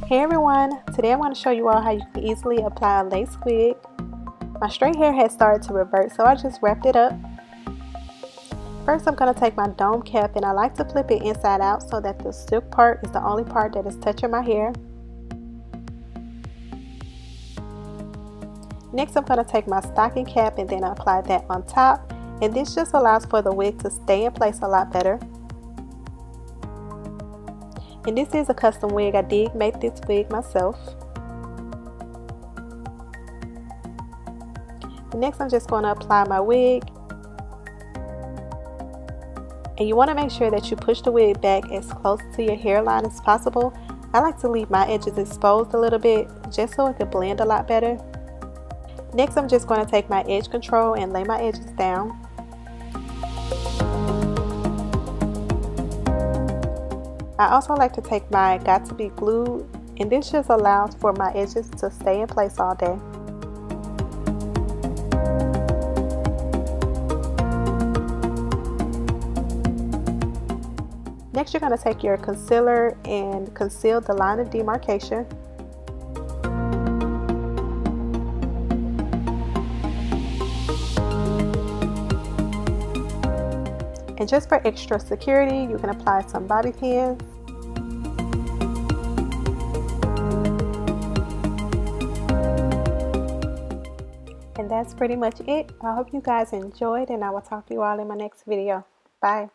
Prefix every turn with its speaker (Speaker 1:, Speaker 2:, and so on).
Speaker 1: Hey everyone, today I'm going to show you all how you can easily apply a lace wig. My straight hair has started to revert, so I just wrapped it up. First I'm going to take my dome cap and I like to flip it inside out so that the silk part is the only part that is touching my hair. Next I'm going to take my stocking cap and then apply that on top, and this just allows for the wig to stay in place a lot better. And this is a custom wig. I did make this wig myself. And next I'm just going to apply my wig. And you want to make sure that you push the wig back as close to your hairline as possible. I like to leave my edges exposed a little bit just so it can blend a lot better. Next I'm just going to take my edge control and lay my edges down. I also like to take my Got To Be Glued, and this just allows for my edges to stay in place all day. Next you're going to take your concealer and conceal the line of demarcation. And just for extra security, you can apply some bobby pins. And that's pretty much it. I hope you guys enjoyed, and I will talk to you all in my next video. Bye.